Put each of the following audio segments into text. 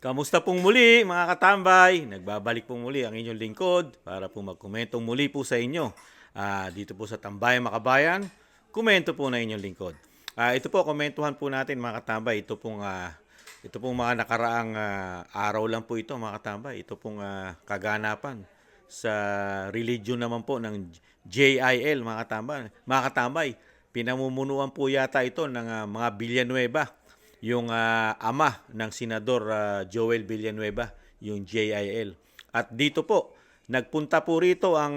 Kamusta pong muli mga katambay? Nagbabalik pong muli ang inyong lingkod para po magkomentong muli po sa inyo. Dito po sa Tambayan Makabayan, komento po na inyong lingkod. Ito po, komentuhan po natin mga katambay. Ito pong mga nakaraang araw lang po ito mga katambay. Ito pong kaganapan sa religion naman po ng JIL mga katambay. Mga katambay, pinamumunuan po yata ito ng mga Villanueva, yung ama ng Senador Joel Villanueva, yung JIL. At dito po, nagpunta po rito ang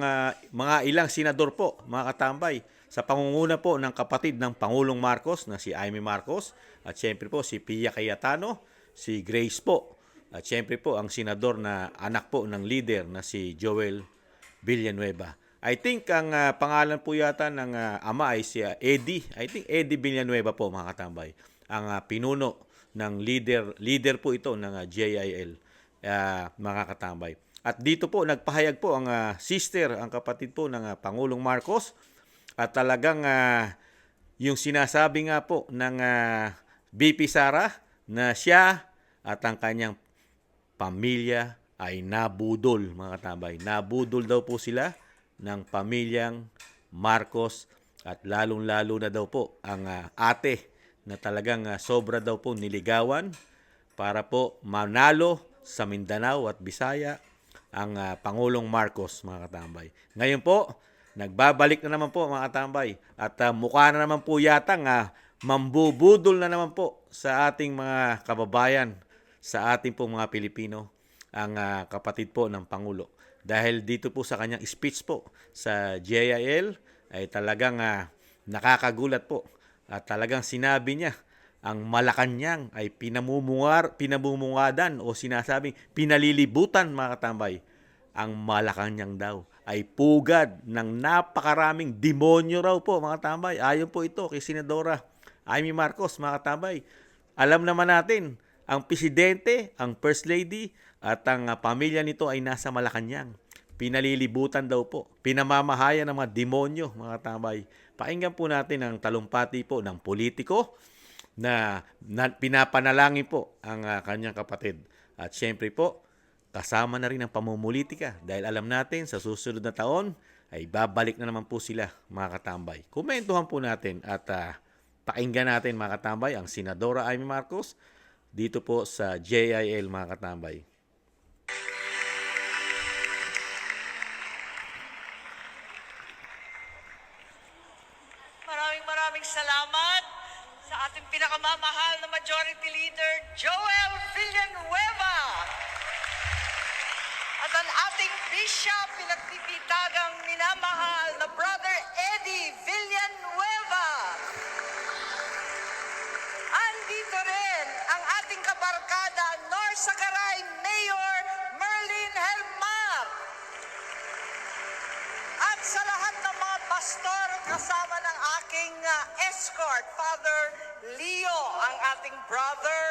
mga ilang senador po, mga katambay, sa pangunguna po ng kapatid ng Pangulong Marcos na si Amy Marcos, at syempre po si Pia Cayetano, si Grace po, at syempre po ang senador na anak po ng leader na si Joel Villanueva. I think ang pangalan po yata ng ama ay si Eddie. I think Eddie Villanueva po mga katambay. Ang pinuno ng leader po ito ng JIL, mga katambay. At dito po nagpahayag po ang sister, ang kapatid po ng Pangulong Marcos, at talagang yung sinasabi nga po ng VP Sara na siya at ang kanyang pamilya ay nabudol, mga katambay. Nabudol daw po sila ng pamilyang Marcos, at lalong-lalo na daw po ang ate na talagang sobra daw po niligawan para po manalo sa Mindanao at Bisaya ang Pangulong Marcos, mga katambay. Ngayon po, nagbabalik na naman po mga katambay, at mukha na naman po yata mambubudol na naman po sa ating mga kababayan, sa ating po mga Pilipino, ang kapatid po ng Pangulo. Dahil dito po sa kanyang speech po sa JIL ay talagang nakakagulat po. At talagang sinabi niya, ang Malacanang ay pinamumungadan o sinasabing pinalilibutan, mga katambay. Ang Malacanang daw ay pugad ng napakaraming demonyo raw po, mga katambay. Ayon po ito kay Senadora Amy Marcos, mga katambay. Alam naman natin, ang presidente, ang first lady, at ang pamilya nito ay nasa Malacanang. Pinalilibutan daw po. Pinamamahayan ng mga demonyo, mga katambay. Pakinggan po natin ang talumpati po ng politiko na pinapanalangin po ang kanyang kapatid. At syempre po, kasama na rin ang pamumulitika dahil alam natin sa susunod na taon ay babalik na naman po sila, mga katambay. Komentuhan po natin at pakinggan natin, mga katambay, ang Senadora Amy Marcos dito po sa JIL, mga katambay. Maraming salamat sa ating pinakamamahal na Majority Leader, Joel Villanueva. At ang ating Bishop, pinagpipitagang minamahal na Brother Eddie Villanueva. Andito rin ang ating kabarkada, Norsagaray Mayor Merlin Helmar. At sa lahat ng mga pastor, kasama ng aking escort, Father Leo, ang ating brother,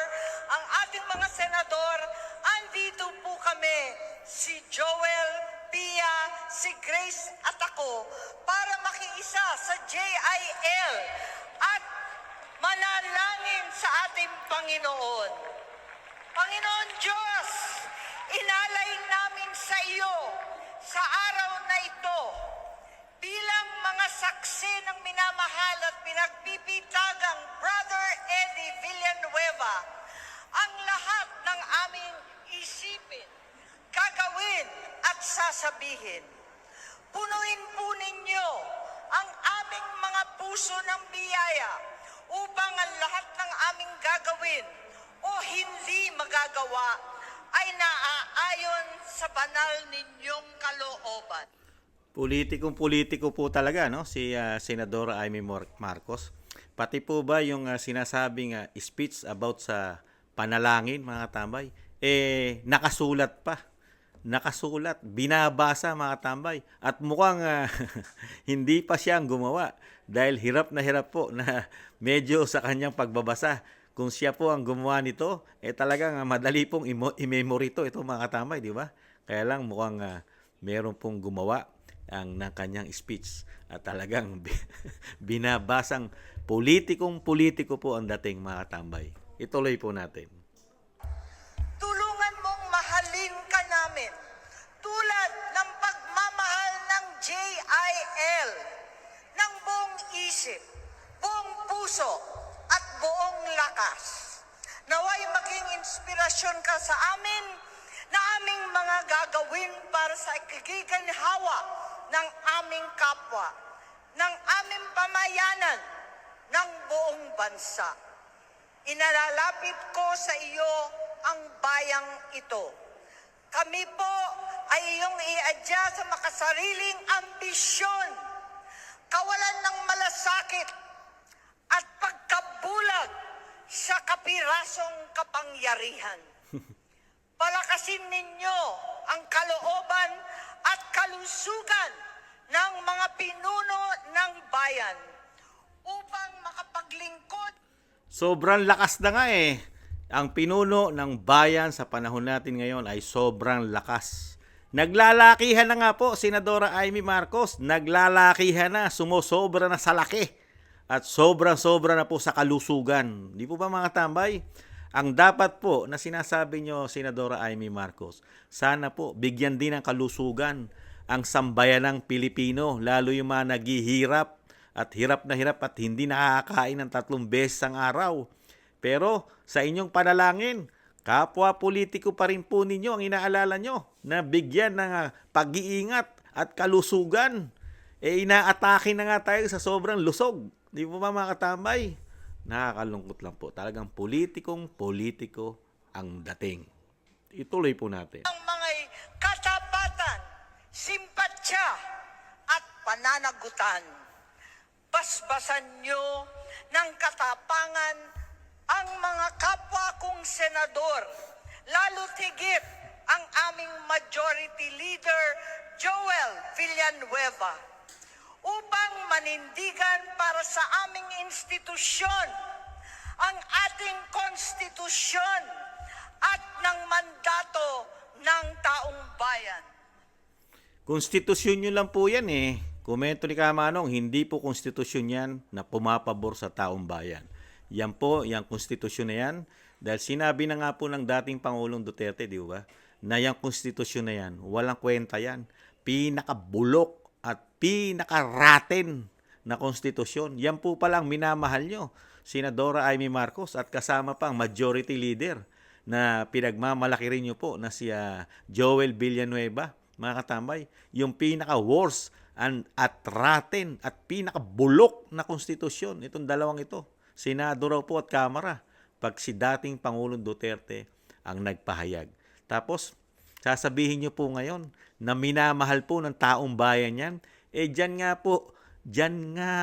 ang ating mga senador, andito po kami, si Joel, Pia, si Grace at ako, para makiisa sa JIL at manalangin sa ating Panginoon. Panginoon Diyos, inalay namin sa iyo sa araw na ito bilang mga saksi ng minamahal at pinagpipitagang Brother Eddie Villanueva, ang lahat ng aming isipin, gagawin at sasabihin. Punuin po ninyo ang aming mga puso ng biyaya upang ang lahat ng aming gagawin o hindi magagawa ay naaayon sa banal ninyong kalooban. Politikong-politiko po talaga, no, si Senadora Amy Marcos. Pati po ba yung sinasabing speech about sa panalangin, mga katambay, nakasulat pa. Nakasulat, binabasa, mga katambay. At mukhang hindi pa siyang gumawa dahil hirap na hirap po na medyo sa kanyang pagbabasa. Kung siya po ang gumawa nito, talagang madali pong i-memory ito, mga katambay, di ba? Kaya lang mukhang meron pong gumawa ng kanyang speech at talagang binabasang politikong-politiko po ang dating, mga katambay. Ituloy po natin. Tulungan instruction ka sa amin na aming mga gagawin para sa ikikiginhawa ng aming kapwa, ng aming pamayanan, ng buong bansa. Inalalapit ko sa iyo ang bayang ito. Kami po ay iyong iadya sa makasariling ambisyon, kawalan ng malasakit at pagkabulag sa kapirasong kapangyarihan. Palakasin ninyo ang kalooban at kalusugan ng mga pinuno ng bayan upang makapaglingkod. Sobrang lakas na nga eh. Ang pinuno ng bayan sa panahon natin ngayon ay sobrang lakas. Naglalakihan na nga po, Senadora Amy Marcos. Naglalakihan na, sumosobra na sa laki. At sobrang-sobra na po sa kalusugan. Di po ba mga tambay? Ang dapat po na sinasabi nyo, Senadora Amy Marcos, sana po bigyan din ng kalusugan ang sambayanang Pilipino, lalo yung mga naghihirap at hirap at hindi nakakain ng 3 beses ang araw. Pero sa inyong panalangin, kapwa politiko pa rin po ninyo ang inaalala nyo na bigyan ng pag-iingat at kalusugan. Inaatake na nga tayo sa sobrang lusog. Di po ba mga katambay? Nakakalungkot lang po. Talagang politiko ang dating. Ituloy po natin. Ang mga katapatan, simpatsya at pananagutan. Basbasan nyo ng katapangan ang mga kapwa kong senador, lalo't higit ang aming majority leader, Joel Villanueva, upang manindigan para sa aming institusyon, ang ating konstitusyon at ng mandato ng taong bayan. Konstitusyon nyo lang po yan eh. Komento ni Kamanong, hindi po konstitusyon yan na pumapabor sa taong bayan. Yan po, yung konstitusyon na yan, dahil sinabi na nga po ng dating Pangulong Duterte, di ba, na yung konstitusyon na yan, walang kwenta yan. Pinakabulok at pinakaraten na konstitusyon. Yan po palang minamahal nyo, Senadora Amy Marcos, at kasama pang majority leader na pinagmamalaki rin nyo po na si Joel Villanueva, mga katambay. Yung pinaka-worst at raten at pinakabulok na konstitusyon, itong dalawang ito, Senado raw po at Kamara, pag si dating Pangulong Duterte ang nagpahayag. Tapos, sasabihin nyo po ngayon na minamahal po ng taong bayan yan, dyan nga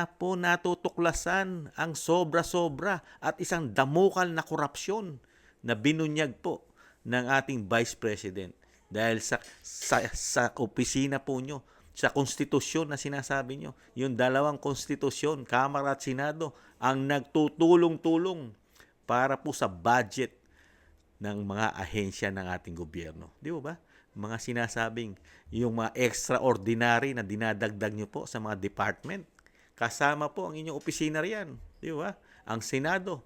po natutuklasan ang sobra-sobra at isang damukal na korupsyon na binunyag po ng ating Vice President. Dahil sa opisina po nyo, sa konstitusyon na sinasabi nyo, yung dalawang konstitusyon, Kamara at Senado, ang nagtutulong-tulong para po sa budget ng mga ahensya ng ating gobyerno. Di ba? Mga sinasabing, yung mga extraordinary na dinadagdag nyo po sa mga department, kasama po ang inyong opisina riyan. Di ba? Ang Senado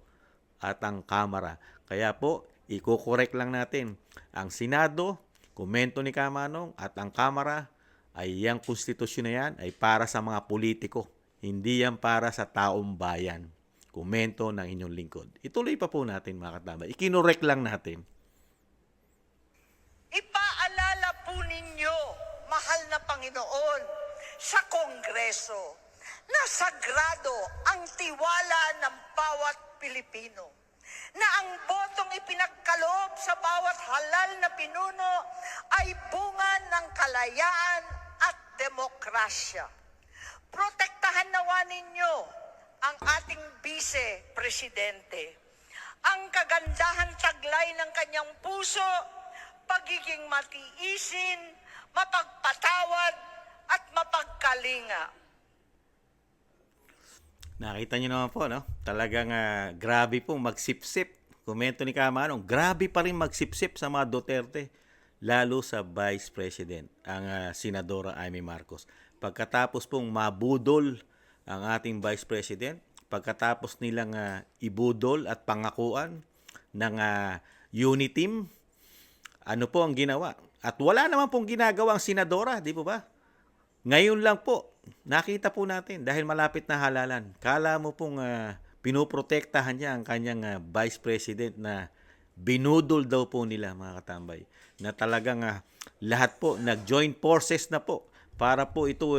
at ang Kamara. Kaya po, iko-correct lang natin. Ang Senado, komento ni Kamanong, at ang Kamara, ay yung konstitusyon na yan ay para sa mga politiko. Hindi yan para sa taong bayan. Komento ng inyong lingkod. Ituloy pa po natin mga katambay. Ikinorek lang natin. Ipaalala po ninyo, mahal na Panginoon, sa Kongreso, na sagrado ang tiwala ng bawat Pilipino, na ang botong ipinagkaloob sa bawat halal na pinuno ay bunga ng kalayaan at demokrasya. Protektahan nawa ninyo ang ating vice-presidente. Ang kagandahan taglay ng kanyang puso, pagiging matiisin, mapagpatawad at mapagkalinga. Nakita nyo naman po, no? Talagang grabe po magsipsip. Komento ni Kamanong, grabe pa rin magsipsip sa mga Duterte, lalo sa Vice President, ang Senadora Amy Marcos. Pagkatapos pong mabudol ang ating Vice President, pagkatapos nilang ibudol at pangakuan ng Uniteam, ano po ang ginawa? At wala naman pong ginagawa ang Senadora, di po ba? Ngayon lang po, nakita po natin dahil malapit na halalan. Kala mo pong pinoprotektahan niya ang kanyang Vice President na binudol daw po nila, mga katambay, na talagang lahat po nag-join forces na po para po ito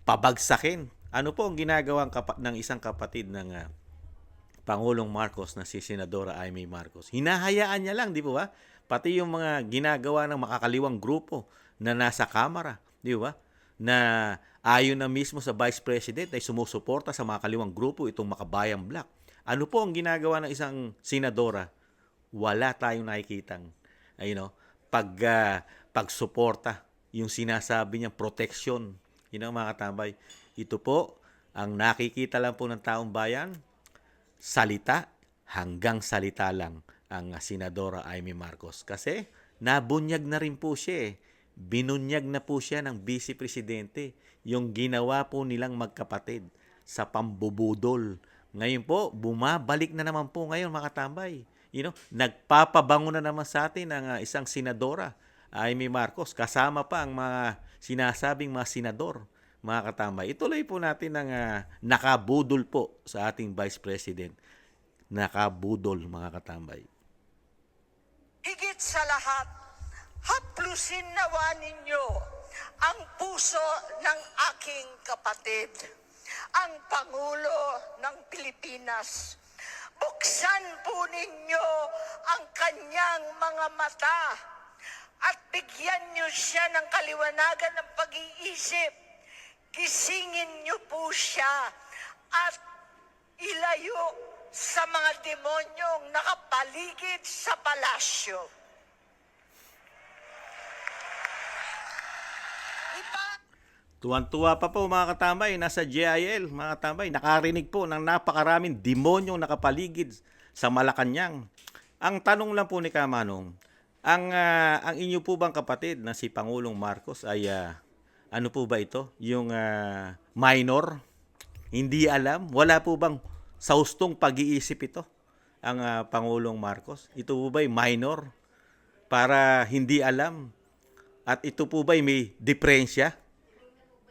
pabagsakin. Ano po ang ginagawang ng isang kapatid ng Pangulong Marcos na si Senadora Amy Marcos? Hinahayaan niya lang, di po ba? Pati yung mga ginagawa ng makakaliwang grupo na nasa Kamara, di ba? Na ayon na mismo sa Vice President ay sumusuporta sa mga kaliwang grupo itong Makabayang Black. Ano po ang ginagawa ng isang senadora? Wala tayong nakikitang pagsuporta, yung sinasabi niyang protection. Mga katambay. Ito po ang nakikita lang po ng taong bayan, salita, hanggang salita lang ang Senadora Amy Marcos. Kasi nabunyag na rin po siya. Binunyag na po siya ng Vice Presidente yung ginawa po nilang magkapatid sa pambubudol. Ngayon po, bumabalik na naman po ngayon, mga katambay. Nagpapabango na naman sa atin ang isang senadora, Amy Marcos, kasama pa ang mga sinasabing mga senador, mga katambay. Ituloy po natin ang nakabudol po sa ating Vice President. Nakabudol, mga katambay. Higit sa lahat, haplusin nawa ninyo ang puso ng aking kapatid, ang Pangulo ng Pilipinas. Buksan po ninyo ang kanyang mga mata at bigyan niyo siya ng kaliwanagan ng pag-iisip. Gisingin niyo po siya at ilayo sa mga demonyong nakapaligid sa palasyo. Tuwan-tuwa pa po, mga katambay, nasa JIL, mga katambay, nakarinig po ng napakaraming demonyong nakapaligid sa Malacanang. Ang tanong lang po ni Kamanong, ang inyo po bang kapatid na si Pangulong Marcos ay ano po ba ito? Yung minor? Hindi alam? Wala po bang saustong pag-iisip ito? Ang Pangulong Marcos? Ito po ba'y minor? Para hindi alam? At ito po ba'y may diferensya?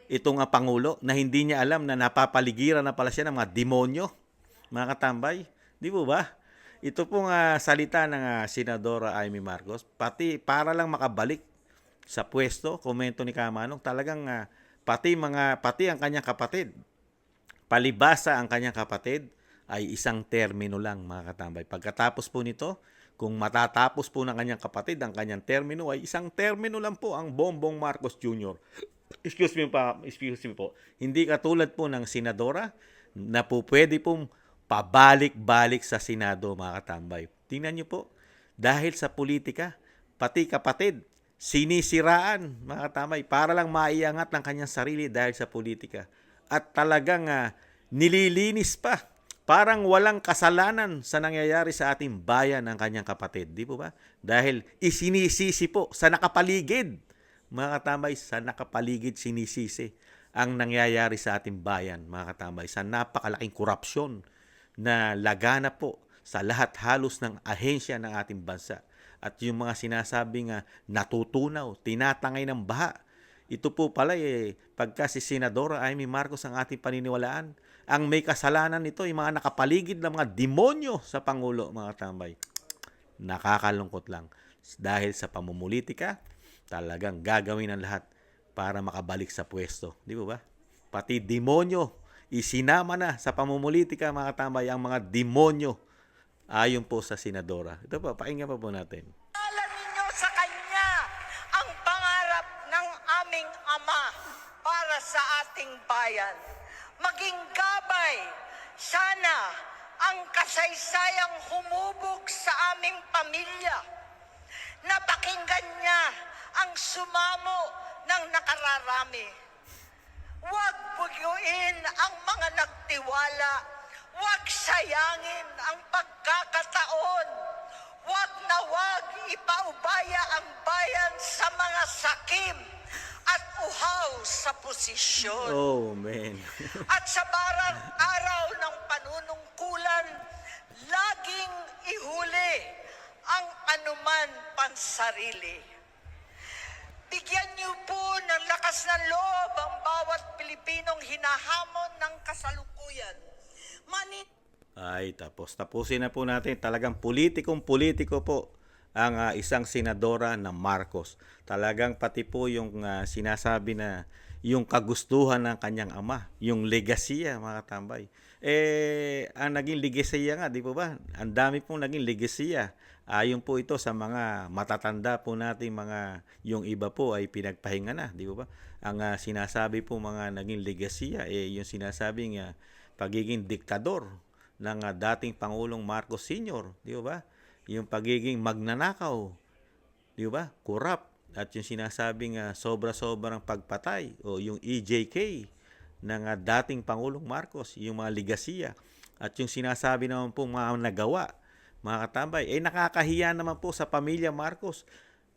Itong Pangulo na hindi niya alam na napapaligiran na pala siya ng mga demonyo, mga katambay. Di po ba? Ito pong salita ng Senadora Amy Marcos, pati para lang makabalik sa pwesto, komento ni Kamanong, talagang pati ang kanyang kapatid, palibasa ang kanyang kapatid, ay isang termino lang, mga katambay. Pagkatapos po nito, kung matatapos po ng kanyang kapatid ang kanyang termino, ay isang termino lang po ang Bongbong Marcos Jr. Excuse me po. Hindi katulad po ng senadora na po pwede pong pabalik-balik sa Senado, mga katambay. Tingnan niyo po, dahil sa politika, pati kapatid, sinisiraan, mga katambay, para lang maiangat ng kanyang sarili dahil sa politika. At talagang nililinis pa. Parang walang kasalanan sa nangyayari sa ating bayan ng kanyang kapatid. Di po ba? Dahil isinisisi po sa nakapaligid. Mga katambay, sa nakapaligid sinisisi ang nangyayari sa ating bayan, mga katambay, sa napakalaking korupsyon na lagana po sa lahat halos ng ahensya ng ating bansa. At yung mga sinasabing natutunaw, tinatangay ng baha, ito po pala pagka si Senadora Amy Marcos ang ating paniniwalaan, ang may kasalanan nito, yung mga nakapaligid ng mga demonyo sa Pangulo, mga katambay. Nakakalungkot lang. Dahil sa pamumulitika, talagang gagawin ang lahat para makabalik sa pwesto. Di ba? Pati demonyo, isinama na sa pamumulitika, mga katambay, ang mga demonyo ayon po sa senadora. Ito po, pakinggan pa po natin. Alam ninyo sa kanya ang pangarap ng aming Ama para sa ating bayan. Maging gabay, sana ang kasaysayang humubog sa aming pamilya. Napakinggan niya ang sumamo ng nakararami. Huwag bugyuin ang mga nagtiwala. Huwag sayangin ang pagkakataon. Huwag na huwag ipaubaya ang bayan sa mga sakim at uhaw sa posisyon. Oh, man. At sa barang araw ng panunungkulan, laging ihuli ang anuman pansarili. Bigyan niyo po ng lakas ng loob ang bawat Pilipinong hinahamon ng kasalukuyan. Ay, tapusin na po natin. Talagang politiko po ang isang senadora na Marcos. Talagang pati po yung sinasabi na yung kagustuhan ng kanyang ama, yung legasiya, mga katambay. Ang naging legasiya nga, di po ba? Ang dami pong naging legasiya. Ayon po ito sa mga matatanda po natin, yung iba po ay pinagpahinga na, di po ba? Ang sinasabi po mga naging legasiya, yung sinasabing pagiging diktador ng dating Pangulong Marcos Sr., di ba? Yung pagiging magnanakaw, di ba? Corrupt, at yung sinasabing sobra-sobrang pagpatay o yung EJK ng dating Pangulong Marcos, yung mga ligasiya, at yung sinasabi naman po mga nagawa, mga katambay, nakakahiya naman po sa pamilya Marcos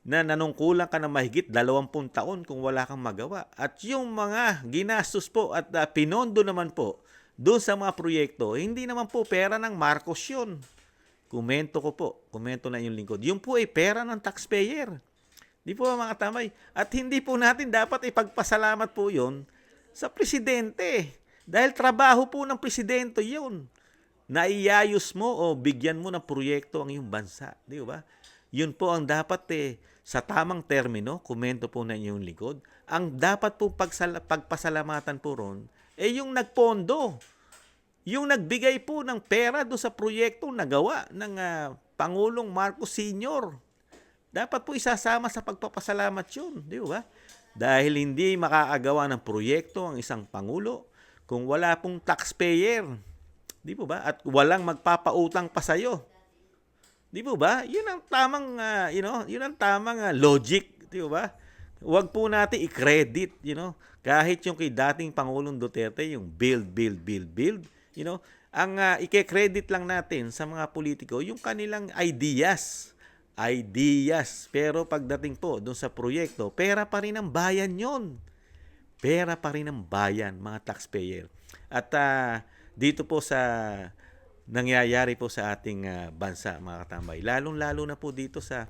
na nanungkulan ka ng mahigit 20 taon kung wala kang magawa. At yung mga ginastos po at pinondo naman po doon sa mga proyekto, hindi naman po pera ng Marcos yun. Komento na yung lingkod. Yung po ay pera ng taxpayer. Di po mga katambay. At hindi po natin dapat ipagpasalamat po yun sa presidente. Dahil trabaho po ng presidente yun. Naiyayos mo o bigyan mo ng proyekto ang iyong bansa. Di ba? Yun po ang dapat sa tamang termino, komento po na inyong likod, ang dapat po pagpasalamatan po ron, yung nagpondo. Yung nagbigay po ng pera do sa proyektong nagawa ng Pangulong Marcos Sr. Dapat po isasama sa pagpapasalamat yun. Di ba? Dahil hindi makakagawa ng proyekto ang isang Pangulo kung wala pong taxpayer. Di po ba? At walang magpapautang pa sa'yo. Di po ba? Yun ang tamang, yun ang tamang logic. Di po ba? Huwag po natin i-credit, kahit yung kay dating Pangulong Duterte, yung build, ang i-credit lang natin sa mga politiko, yung kanilang ideas. Pero pagdating po doon sa proyekto, pera pa rin ang bayan yon. Pera pa rin ang bayan, mga taxpayer. At dito po sa nangyayari po sa ating bansa, mga katambay, lalong-lalo na po dito sa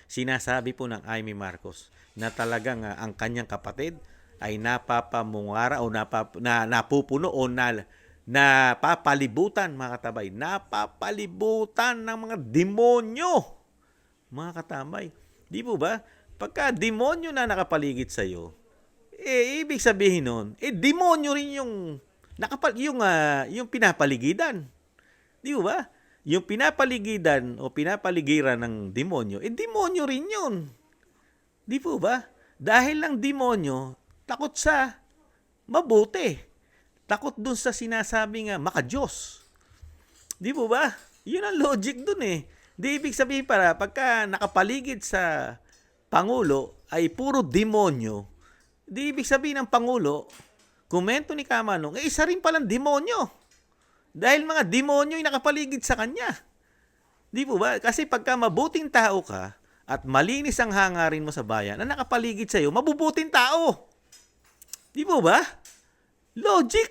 sinasabi po ng Amy Marcos na talagang ang kanyang kapatid ay napapamungara o napupuno o napapalibutan, mga katambay, napapalibutan ng mga demonyo, mga katambay. Di po ba? Pagka demonyo na nakapaligid sa iyo, ibig sabihin nun, demonyo rin yung pinapaligidan. Di ba? Yung pinapaligidan o pinapaligiran ng demonyo, demonyo rin yun. Di po ba? Dahil lang demonyo, takot sa mabuti. Takot dun sa sinasabing makadiyos. Di po ba? Yun ang logic dun Di ibig sabihin pagka nakapaligid sa Pangulo ay puro demonyo, di ibig sabihin ng Pangulo, komento ni Kamanong, isa rin palang demonyo. Dahil mga demonyo yung nakapaligid sa kanya. Di po ba? Kasi pagka mabuting tao ka at malinis ang hangarin mo sa bayan na nakapaligid sa iyo, mabubuting tao. Di po ba? Logic.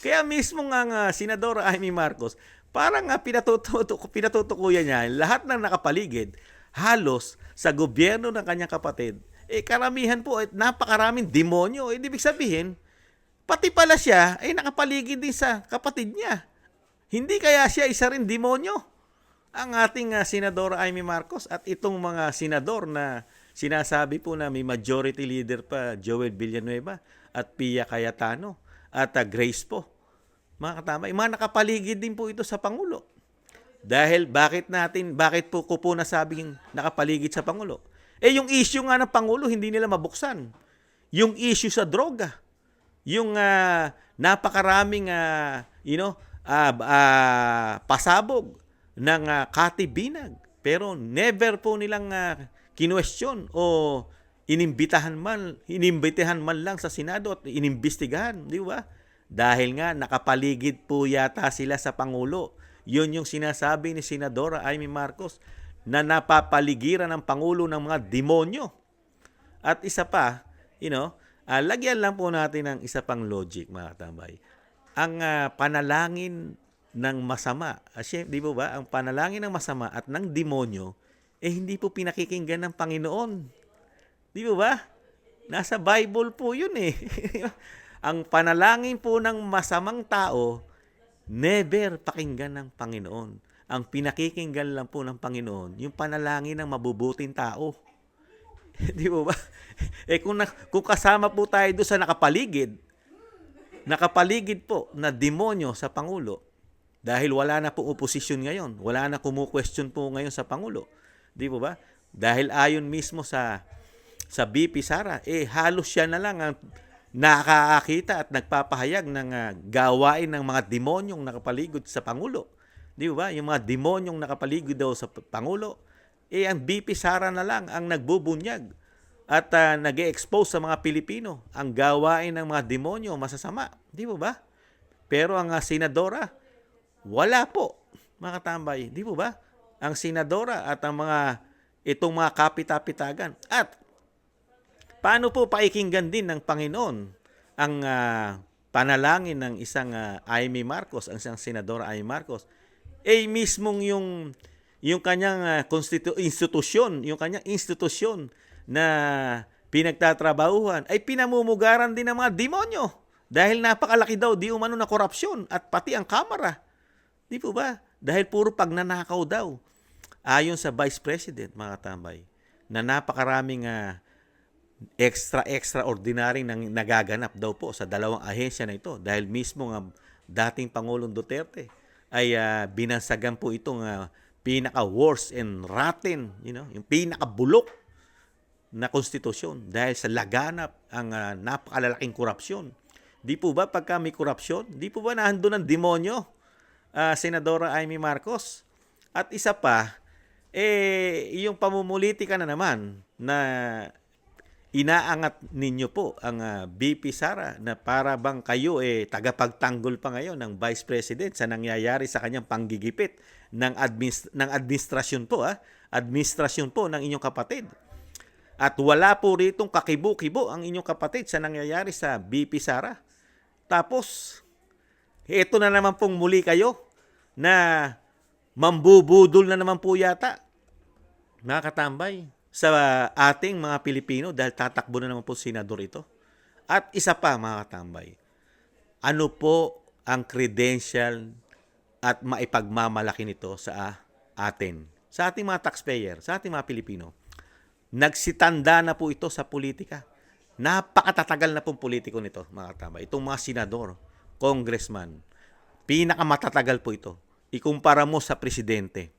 Kaya mismo nga Senadora Amy Marcos, parang pinatutukuyan niya lahat ng nakapaligid, halos sa gobyerno ng kanyang kapatid, karamihan po at napakaraming demonyo. Ibig sabihin, pati pala siya ay nakapaligid din sa kapatid niya. Hindi kaya siya isa rin demonyo? Ang ating Senadora Amy Marcos at itong mga senador na sinasabi po na may majority leader pa, Joel Villanueva at Pia Cayetano at Grace po. Mga katambay, mga nakapaligid din po ito sa Pangulo. Dahil bakit po ko po nasabing nakapaligid sa Pangulo? Yung issue nga ng Pangulo, hindi nila mabuksan. Yung issue sa droga. Yung napakaraming, pasabog ng katibinag. Pero never po nilang kinwestiyon o inimbitahan man lang sa Senado at inimbestigahan. Di ba? Dahil nga nakapaligid po yata sila sa Pangulo. Yun yung sinasabi ni Senadora Amy Marcos na napapaligiran ng Pangulo ng mga demonyo. At isa pa, lagyan lang po natin ng isa pang logic, mga katambay. Ang panalangin ng masama, di po ba? Ang panalangin ng masama at ng demonyo, hindi po pinakikinggan ng Panginoon. Di po ba? Nasa Bible po yun Ang panalangin po ng masamang tao, never pakinggan ng Panginoon. Ang pinakikinggan lang po ng Panginoon, yung panalangin ng mabubuting tao. Di po ba? Kung kasama po tayo doon sa nakapaligid po na demonyo sa Pangulo, dahil wala na po oposisyon ngayon, wala na kumu-question po ngayon sa Pangulo. Di po ba? Dahil ayon mismo sa BP Sara, halos siya na lang ang nakakakita at nagpapahayag ng gawain ng mga demonyong nakapaligid sa Pangulo. Di ba? Yung mga demonyong nakapaligid daw sa Pangulo, ang BP Sara na lang ang nagbubunyag at nag-e-expose sa mga Pilipino ang gawain ng mga demonyo masasama. Di ba? Pero ang senadora, wala po, mga katambay. Di ba? Ang senadora at ang itong mga kapitapitagan. At paano po paikinggan din ng Panginoon ang panalangin ng isang Amy Marcos, ang isang senadora Amy Marcos? Mismong yung kanyang institusyon, yung kanyang institusyon na pinagtatrabahuhan ay pinamumugaran din ng mga demonyo dahil napakalaki daw di umano na korupsyon at pati ang kamara. Di po ba? Dahil puro pagnanakaw daw. Ayon sa Vice President, mga tambay, na napakaraming extraordinary nang nagaganap daw po sa dalawang ahensya na ito dahil mismo ng dating Pangulong Duterte ay binansagan po itong pinaka-worst and rotten, yung pinaka-bulok na konstitusyon dahil sa laganap ang napakalalaking korupsyon. Di po ba pagka may korupsyon, di po ba nandun ang demonyo, Senadora Amy Marcos? At isa pa, yung pamumulitika na naman na inaangat ninyo po ang BP Sara na para bang kayo tagapagtanggol pa ngayon ng Vice President sa nangyayari sa kanyang panggigipit ng administrasyon po, administrasyon po ng inyong kapatid. At wala po ritong kakibo-kibo ang inyong kapatid sa nangyayari sa BP Sara. Tapos, ito na naman pong muli kayo na mambubudol na naman po yata, mga katambay, sa ating mga Pilipino dahil tatakbo na naman po senador ito. At isa pa, mga katambay, ano po ang credential at maipagmamalaki nito sa atin, sa ating mga taxpayer, sa ating mga Pilipino? Nagsitanda na po ito sa politika. Napakatatagal na pong politiko nito, mga katambay. Itong mga senador, congressman, pinakamatatagal po ito. Ikumpara mo sa presidente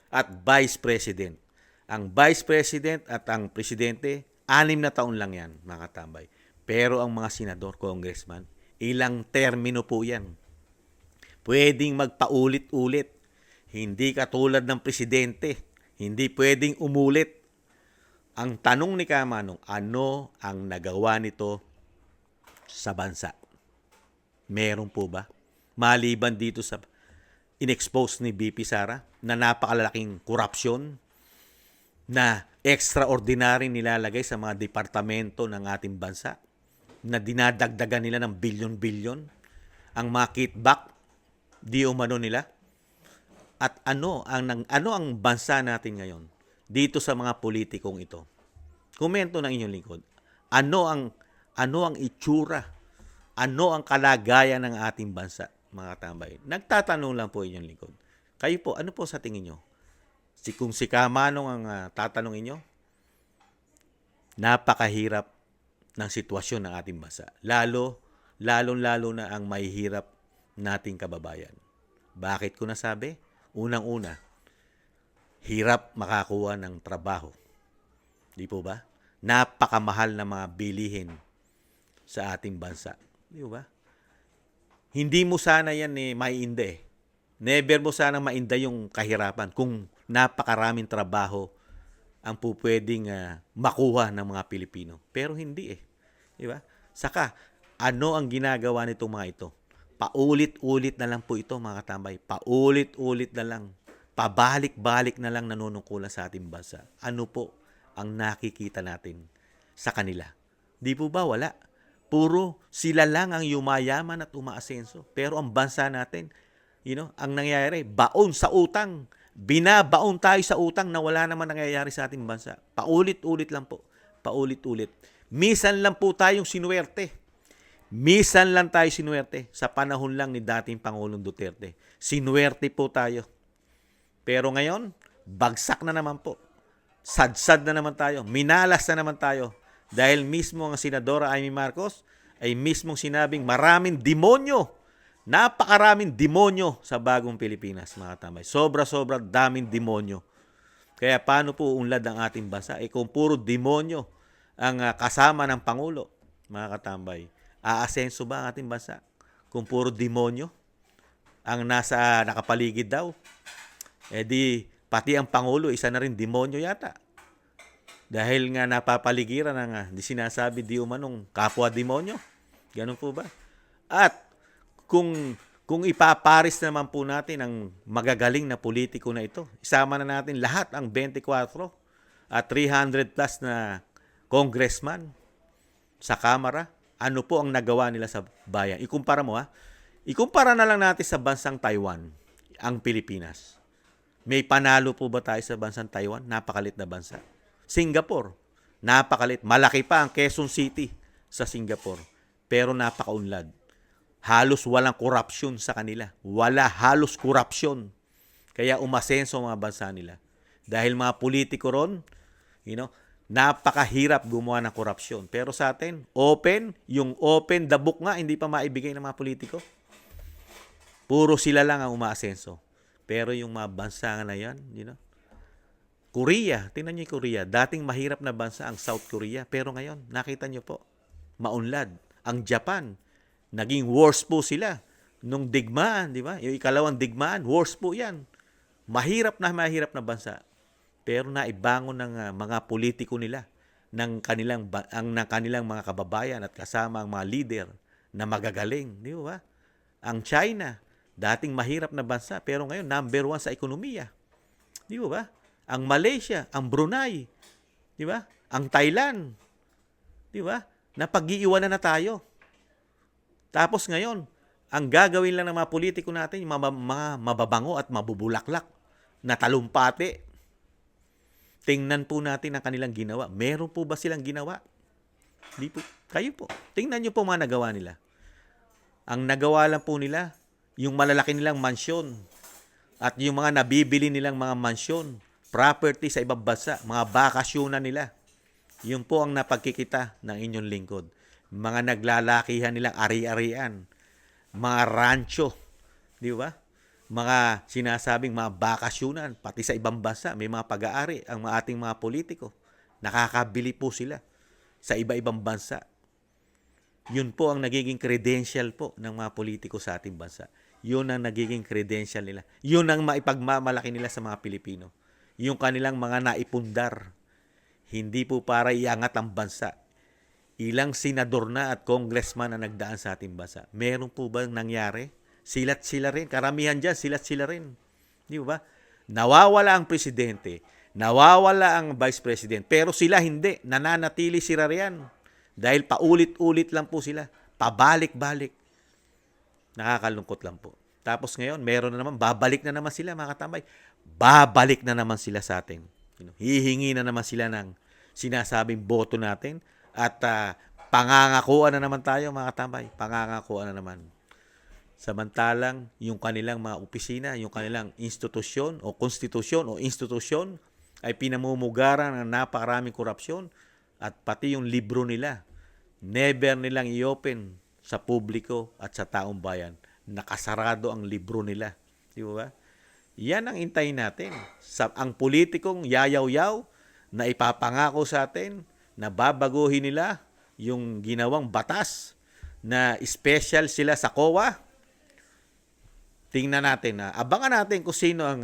at vice president. Ang vice president at ang presidente, 6 na taon lang yan, mga katambay. Pero ang mga senador, congressman, ilang termino po yan. Pwedeng magpaulit-ulit. Hindi katulad ng presidente. Hindi pwedeng umulit. Ang tanong ni Kamanong, ano ang nagawa nito sa bansa? Meron po ba? Maliban dito sa in-expose ni BP Sara na napakalalaking korupsyon na extraordinary nilalagay sa mga departamento ng ating bansa na dinadagdagan nila ng bilyon-bilyon ang mga kickback di umano nila. At ano ang bansa natin ngayon dito sa mga politikong ito? Komento ng inyong lingkod. Ano ang itsura? Ano ang kalagayan ng ating bansa, mga tambay? Nagtatanong lang po inyong lingkod. Kayo po, ano po sa tingin nyo? Kung si Kamanong ang tatanungin nyo, napakahirap ng sitwasyon ng ating bansa. Lalo na ang mahihirap nating kababayan. Bakit ko nasabi? Unang-una, hirap makakuha ng trabaho. Di po ba? Napakamahal na mga bilihin sa ating bansa. Di ba? Hindi mo sana yan maiinda eh. Never mo sana mainda yung kahirapan kung napakaraming trabaho ang pupwedeng makuha ng mga Pilipino. Pero hindi eh. Di ba? Saka, ano ang ginagawa nitong mga ito? Paulit-ulit na lang po ito, mga katambay. Paulit-ulit na lang. Pabalik-balik na lang nanunungkulan sa ating bansa. Ano po ang nakikita natin sa kanila? Di po ba wala? Puro sila lang ang yumayaman at umaasenso. Pero ang bansa natin, ang nangyayari, baon sa utang. Binabaon tayo sa utang na wala naman nangyayari sa ating bansa. Paulit-ulit lang po. Paulit-ulit. Minsan lang po tayong sinuwerte. Misan lang tayo sinuwerte sa panahon lang ni dating Pangulong Duterte. Sinuwerte po tayo. Pero ngayon, bagsak na naman po. Sadsad na naman tayo. Minalas na naman tayo. Dahil mismo ang Senadora Amy Marcos ay mismong sinabing maraming demonyo. Napakaraming demonyo sa bagong Pilipinas, mga katambay. Sobra-sobra daming demonyo. Kaya paano po unlad ang ating bansa? Kung puro demonyo ang kasama ng Pangulo, mga katambay, aasenso ba ang ating bansa? Kung puro demonyo ang nasa nakapaligid daw, di pati ang Pangulo, isa na rin demonyo yata. Dahil nga napapaligiran ng di sinasabi di umanong kapwa demonyo. Ganun po ba? At kung ipaparis naman po natin ang magagaling na politiko na ito, isama na natin lahat ang 24 at 300 plus na congressman sa Kamara, ano po ang nagawa nila sa bayan? Ikumpara mo Ikumpara na lang natin sa bansang Taiwan, ang Pilipinas. May panalo po ba tayo sa bansang Taiwan? Napakalit na bansa. Singapore, napakalit. Malaki pa ang Quezon City sa Singapore. Pero napakaunlad. Halos walang korupsyon sa kanila. Wala halos korupsyon. Kaya umasenso ang mga bansa nila. Dahil mga politiko ron, napakahirap gumawa ng korupsyon. Pero sa atin, yung open the book nga, hindi pa maibigay ng mga politiko. Puro sila lang ang umaasenso. Pero yung mga bansa na yan, Korea, tingnan niyo yung Korea. Dating mahirap na bansa ang South Korea. Pero ngayon, nakita niyo po, maunlad. Ang Japan, naging worse po sila. Nung digmaan, di ba? Yung ikalawang digmaan, worse po yan. Mahirap na bansa. Pero naibangon ng mga politiko nila, ng kanilang mga kababayan at kasama ang mga leader na magagaling. Di ba? Ang China, dating mahirap na bansa, pero ngayon number 1 sa ekonomiya. Di ba? Ang Malaysia, ang Brunei, di ba? Ang Thailand, di ba? Napag-iiwanan na tayo. Tapos ngayon, ang gagawin lang ng mga politiko natin, yung mga mababango at mabubulaklak na talumpati. Tingnan po natin ang kanilang ginawa. Meron po ba silang ginawa? Di po. Kayo po. Tingnan nyo po mga nagawa nila. Ang nagawa lang po nila, yung malalaki nilang mansyon at yung mga nabibili nilang mga mansyon, property sa ibang bansa, mga bakasyonan nila. Yun po ang napagkikita ng inyong lingkod. Mga naglalakihan nilang ari-arian, mga rancho, di ba? Mga sinasabing mga bakasyonan, pati sa ibang bansa, may mga pag-aari ang ating mga politiko. Nakakabili po sila sa iba-ibang bansa. Yun po ang nagiging credential po ng mga politiko sa ating bansa. Yun ang nagiging credential nila. Yun ang maipagmamalaki nila sa mga Pilipino. Yung kanilang mga naipundar. Hindi po para iangat ang bansa. Ilang senador na at congressman na nagdaan sa ating bansa. Meron po ba nangyari? Silat sila rin. Karamihan dyan, silat sila rin. Di ba? Nawawala ang presidente. Nawawala ang vice president. Pero sila hindi. Nananatili sila riyan. Dahil paulit-ulit lang po sila. Pabalik-balik. Nakakalungkot lang po. Tapos ngayon, meron na naman, babalik na naman sila, mga katambay. Babalik na naman sila sa atin. Hihingi na naman sila ng sinasabing boto natin. At pangangakuan na naman tayo, mga katambay. Pangangakuan na naman. Samantalang, yung kanilang mga opisina, yung kanilang institusyon o konstitusyon o institusyon ay pinamumugaran ng napakaraming korupsyon at pati yung libro nila. Never nilang i-open sa publiko at sa taong bayan. Nakasarado ang libro nila. Di ba? Yan ang intayin natin. Ang politikong yayaw-yaw na ipapangako sa atin na babaguhin nila yung ginawang batas na special sila sa COA. Tingnan natin, abangan natin kung sino ang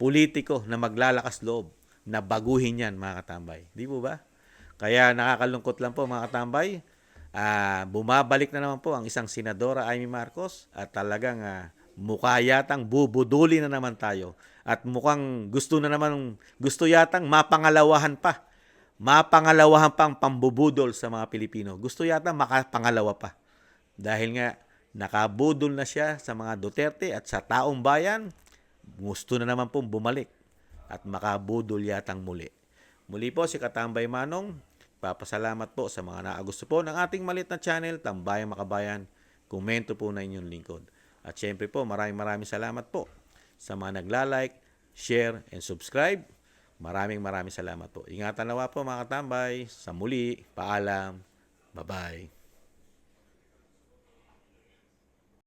politiko na maglalakas loob na baguhin yan, mga katambay. Di po ba? Kaya nakakalungkot lang po, mga katambay. Bumabalik na naman po ang isang senadora, Amy Marcos, at talagang mukha yatang bubuduli na naman tayo. At mukhang gusto yatang mapangalawahan pa. Mapangalawahan pang pambubudol sa mga Pilipino. Gusto yata makapangalawa pa. Dahil nga, nakabudol na siya sa mga Duterte at sa taong bayan, gusto na naman pong bumalik at makabudol yatang muli. Muli po si Katambay Manong, nagpapasalamat po sa mga nakagusto po ng ating maliit na channel, Tambayang Makabayan. Komento po na inyong lingkod. At syempre po, maraming salamat po sa mga nagla-like, share, and subscribe. Maraming salamat po. Ingatan nawa po mga katambay. Sa muli, paalam. Bye-bye.